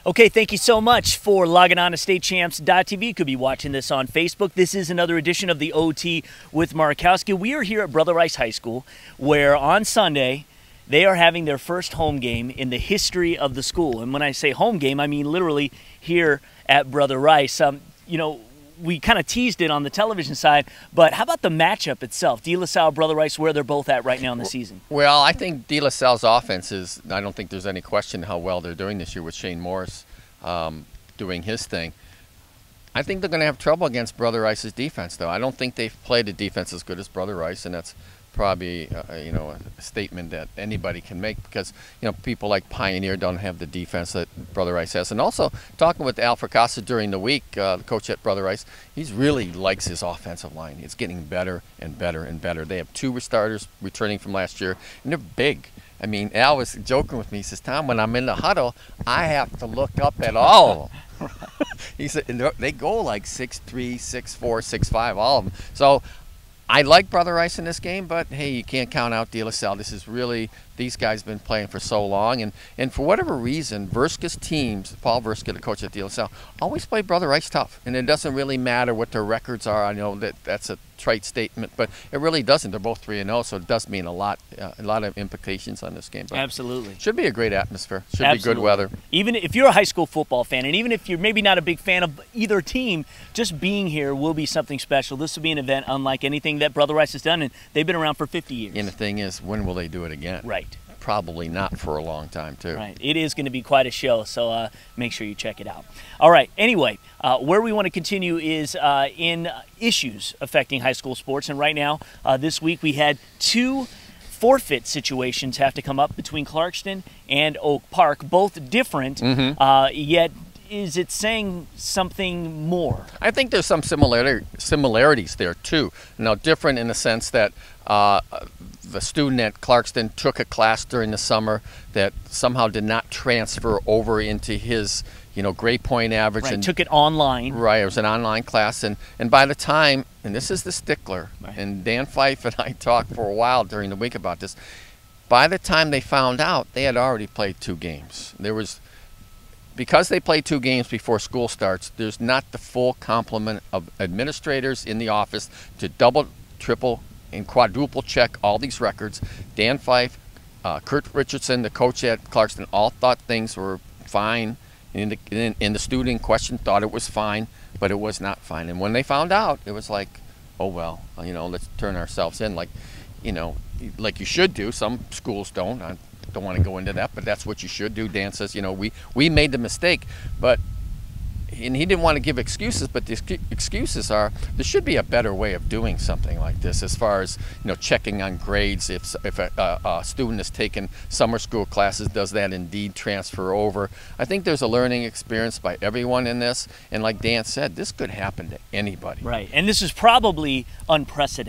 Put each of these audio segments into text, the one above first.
Okay, thank you so much for logging on to StateChamps.tv. You could be watching this on Facebook. This is another edition of the OT with Markowski. We are here at Brother Rice High School, where on Sunday they are having their first home game in the history of the school. And when I say home game, I mean literally here at Brother Rice. You know, we kind of teased it on the television side, but how about the matchup itself? De La Salle, Brother Rice, where they're both at right now in the season? Well, I think De La Salle's offense is, I don't think there's any question how well they're doing this year with Shane Morris doing his thing. I think they're going to have trouble against Brother Rice's defense, though. I don't think they've played a defense as good as Brother Rice, and that's probably you know, a statement that anybody can make because, you know, people like Pioneer don't have the defense that Brother Rice has. And also, talking with Al Fracassa during the week, the coach at Brother Rice, he really likes his offensive line. It's getting better and better and better. They have two starters returning from last year, and they're big. I mean, Al was joking with me. He says, Tom, when I'm in the huddle, I have to look up at all of them. He said, and they go like 6'3", 6'4", 6'5", all of them. So I like Brother Rice in this game, but hey, you can't count out De La Salle. This is really, these guys have been playing for so long, and for whatever reason, Verska's teams, Paul Verska, the coach at De La Salle, always play Brother Rice tough, and it doesn't really matter what their records are. I know that's a trite statement, but it really doesn't. They're both 3-0, so it does mean a lot of implications on this game. But absolutely. Should be a great atmosphere. Should Absolutely. be good weather. Even if you're a high school football fan, and even if you're maybe not a big fan of either team, just being here will be something special. This will be an event unlike anything that Brother Rice has done, and they've been around for 50 years. And the thing is, when will they do it again? Right. Probably not for a long time, too. Right. It is going to be quite a show, so make sure you check it out. All right. Anyway, where we want to continue is in issues affecting high school sports. And right now, this week, we had two forfeit situations have to come up between Clarkston and Oak Park, both different, yet is it saying something more? I think there's some similarities there, too. Now, different in the sense that the student at Clarkston took a class during the summer that somehow did not transfer over into his, you know, grade point average. Right, and took it online. Right, it was an online class. And by the time, and this is the stickler, right, and Dan Fife and I talked for a while during the week about this, by the time they found out, they had already played 2 games. Because they play 2 games before school starts, there's not the full complement of administrators in the office to double, triple, and quadruple check all these records. Dan Fife, Kurt Richardson, the coach at Clarkston, all thought things were fine. And the student in question thought it was fine, but it was not fine. And when they found out, it was like, oh, well, you know, let's turn ourselves in. Like, you know, like you should do. Some schools don't. I don't want to go into that, but that's what you should do. Dan says, you know, we made the mistake, but, and he didn't want to give excuses, but the excuses are there should be a better way of doing something like this as far as, you know, checking on grades. If a student has taken summer school classes, does that indeed transfer over? I think there's a learning experience by everyone in this, and like Dan said, this could happen to anybody. Right, and this is probably unpressed.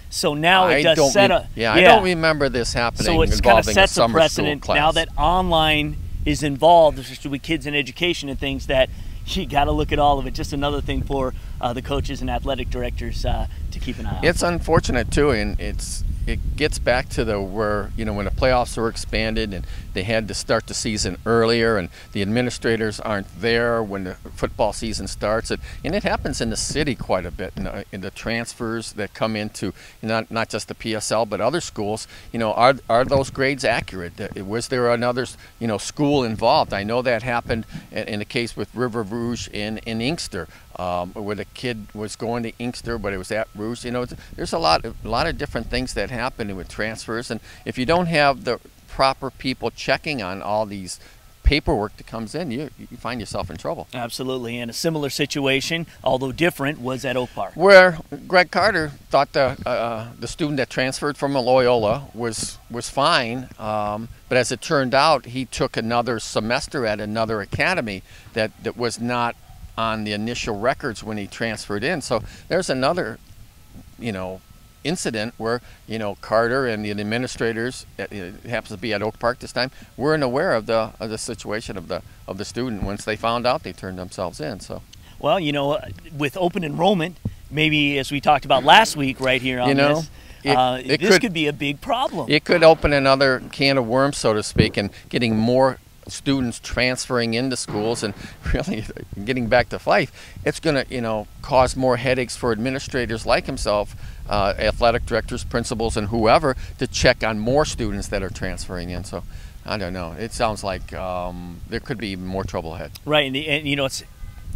So now it does set a... Yeah, I don't remember this happening so it's involving kind of sets a summer precedent school class. Now that online is involved, especially with kids in education and things, that you got to look at all of it. Just another thing for the coaches and athletic directors to keep an eye on. It's unfortunate too, and it gets back to where, you know, when the playoffs were expanded and they had to start the season earlier, and the administrators aren't there when the football season starts, and it happens in the city quite a bit in the transfers that come into not just the PSL but other schools. You know, are those grades accurate? Was there another, you know, school involved? I know that happened in the case with River Rouge in Inkster, where the kid was going to Inkster, but it was at Rouge. You know, there's a lot of different things that happen with transfers, and if you don't have the proper people checking on all these paperwork that comes in, you find yourself in trouble. Absolutely. And a similar situation, although different, was at Oak Park, where Greg Carter thought the student that transferred from Loyola was fine, but as it turned out, he took another semester at another academy that was not on the initial records when he transferred in. So there's another, you know, incident where, you know, Carter and the administrators, it happens to be at Oak Park this time, weren't aware of the situation of the student. Once they found out, they turned themselves in. So, well, you know, with open enrollment, maybe as we talked about last week right here on this, this could be a big problem. It could open another can of worms, so to speak, and getting more students transferring into schools, and really getting back to Fife, it's going to, you know, cause more headaches for administrators like himself, athletic directors, principals, and whoever, to check on more students that are transferring in. So I don't know. It sounds like there could be even more trouble ahead. Right, and you know, it's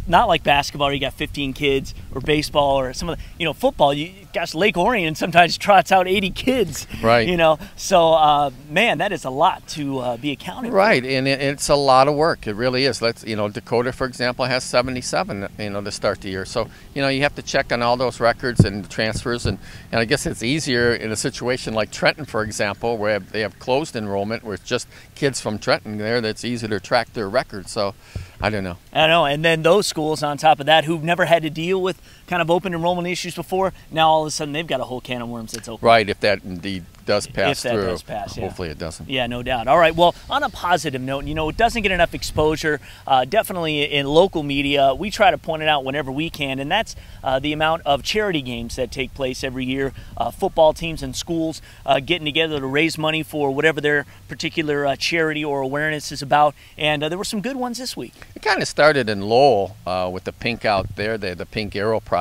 not like basketball where you got 15 kids, or baseball, or some of the, you know, football. Gosh, Lake Orion sometimes trots out 80 kids. Right. You know, so man, that is a lot to be accounted for. Right, and it's a lot of work. It really is. You know, Dakota, for example, has 77. You know, to start the year. So you know, you have to check on all those records and transfers, and I guess it's easier in a situation like Trenton, for example, where they have closed enrollment, where it's just kids from Trenton there. That's easy to track their records. So I don't know. I know, and then those schools on top of that who've never had to deal with kind of open enrollment issues before, now all of a sudden they've got a whole can of worms that's open. Right, if that indeed does pass if that through. does pass, yeah. Hopefully it doesn't. Yeah, no doubt. All right, well, on a positive note, you know, it doesn't get enough exposure, definitely in local media. We try to point it out whenever we can, and that's the amount of charity games that take place every year. Football teams and schools getting together to raise money for whatever their particular charity or awareness is about, and there were some good ones this week. It kind of started in Lowell with the Pink out there, the Pink Arrow Project.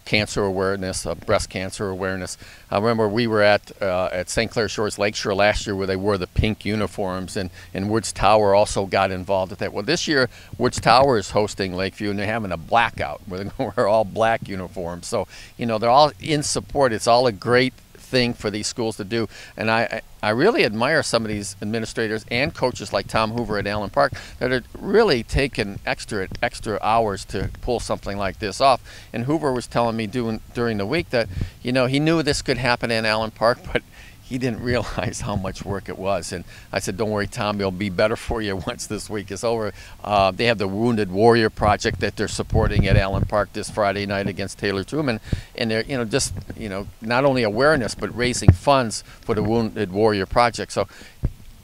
Cancer awareness, breast cancer awareness. I remember we were at St. Clair Shores Lakeshore last year, where they wore the pink uniforms, and Woods Tower also got involved with that. Well, this year Woods Tower is hosting Lakeview, and they're having a blackout where they're going to wear all black uniforms. So you know, they're all in support. It's all a great thing for these schools to do, and I really admire some of these administrators and coaches like Tom Hoover at Allen Park that are really taking extra hours to pull something like this off. And Hoover was telling me during the week that, you know, he knew this could happen in Allen Park, but he didn't realize how much work it was. And I said, don't worry, Tom, it'll be better for you once this week is over. They have the Wounded Warrior Project that they're supporting at Allen Park this Friday night against Taylor Truman. And they're, you know, just, you know, not only awareness, but raising funds for the Wounded Warrior Project. So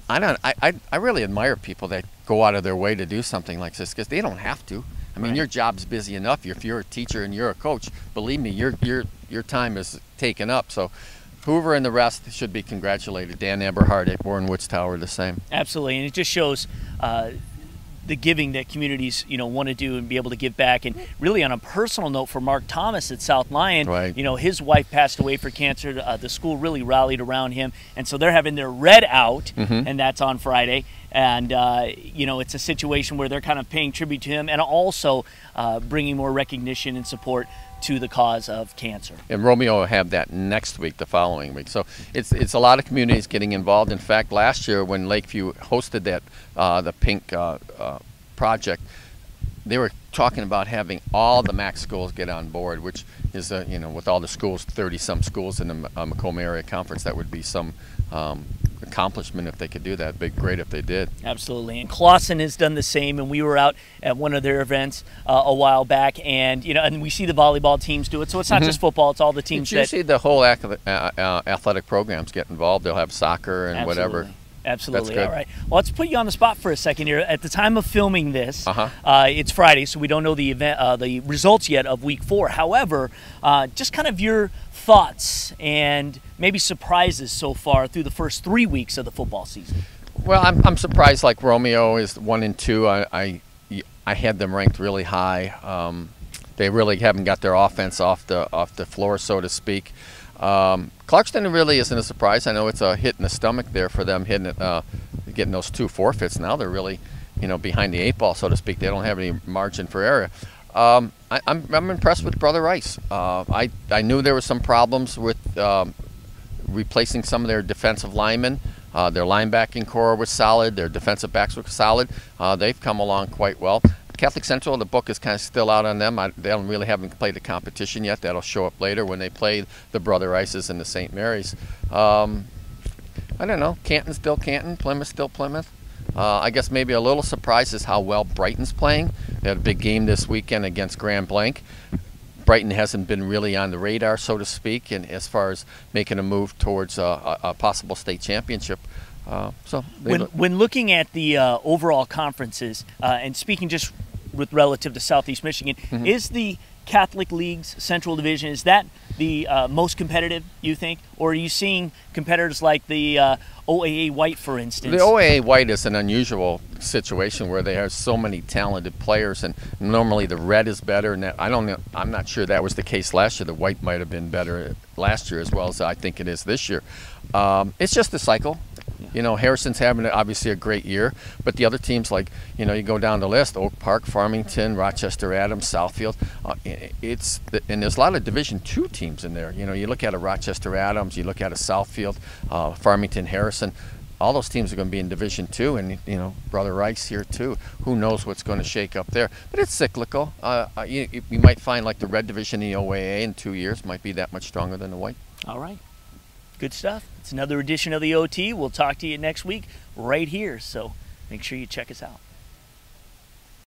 I really admire people that go out of their way to do something like this, because they don't have to. I mean, your job's busy enough. If you're a teacher and you're a coach, believe me, your time is taken up. So Hoover and the rest should be congratulated. Dan Eberhard at Warren Woods Tower, the same. Absolutely, and it just shows the giving that communities, you know, want to do and be able to give back. And really, on a personal note, for Mark Thomas at South Lyon, right, you know, his wife passed away for cancer. The school really rallied around him, and so they're having their Red Out, and that's on Friday. And you know, it's a situation where they're kind of paying tribute to him, and also bringing more recognition and support to the cause of cancer. And Romeo will have that next week, the following week. So it's a lot of communities getting involved. In fact, last year when Lakeview hosted that the Pink project, they were talking about having all the MAC schools get on board, which is you know, with all the schools, 30-some schools in the Macomb area conference, that would be some accomplishment if they could do that. It'd be great if they did. Absolutely. And Clawson has done the same, and we were out at one of their events a while back, and you know, and we see the volleyball teams do it. So it's not just football; it's all the teams. You see the whole athletic programs get involved. They'll have soccer and whatever. Absolutely. All right. Well, let's put you on the spot for a second here. At the time of filming this, it's Friday, so we don't know the event, the results yet of Week 4. However, just kind of your thoughts and maybe surprises so far through the first 3 weeks of the football season. Well, I'm surprised. Like Romeo is 1 and 2. I had them ranked really high. They really haven't got their offense off the floor, so to speak. Clarkston really isn't a surprise. I know it's a hit in the stomach there for them, hitting it, getting those 2 forfeits. Now they're really, you know, behind the 8 ball, so to speak. They don't have any margin for error. I'm impressed with Brother Rice. I knew there were some problems with replacing some of their defensive linemen. Their linebacking core was solid. Their defensive backs were solid. They've come along quite well. Catholic Central, the book is kind of still out on them. They haven't played the competition yet. That'll show up later when they play the Brother Rices and the St. Mary's. I don't know. Canton's still Canton. Plymouth's still Plymouth. I guess maybe a little surprise is how well Brighton's playing. They had a big game this weekend against Grand Blanc. Brighton hasn't been really on the radar, so to speak, and as far as making a move towards a possible state championship. When looking at the overall conferences, and speaking just with relative to Southeast Michigan. Is the Catholic League's Central Division, is that the most competitive, you think? Or are you seeing competitors like the OAA White, for instance? The OAA White is an unusual situation where they have so many talented players, and normally the red is better. And I'm not sure that was the case last year. The white might have been better last year as well as I think it is this year. It's just a cycle. You know, Harrison's having obviously a great year, but the other teams, like, you know, you go down the list: Oak Park, Farmington, Rochester Adams, Southfield. And there's a lot of Division II teams in there. You know, you look at a Rochester Adams, you look at a Southfield, Farmington, Harrison. All those teams are going to be in Division II, and you know, Brother Rice here too. Who knows what's going to shake up there? But it's cyclical. You might find like the red division in the OAA in 2 years might be that much stronger than the white. All right. Good stuff. It's another edition of the OT. We'll talk to you next week right here, so make sure you check us out.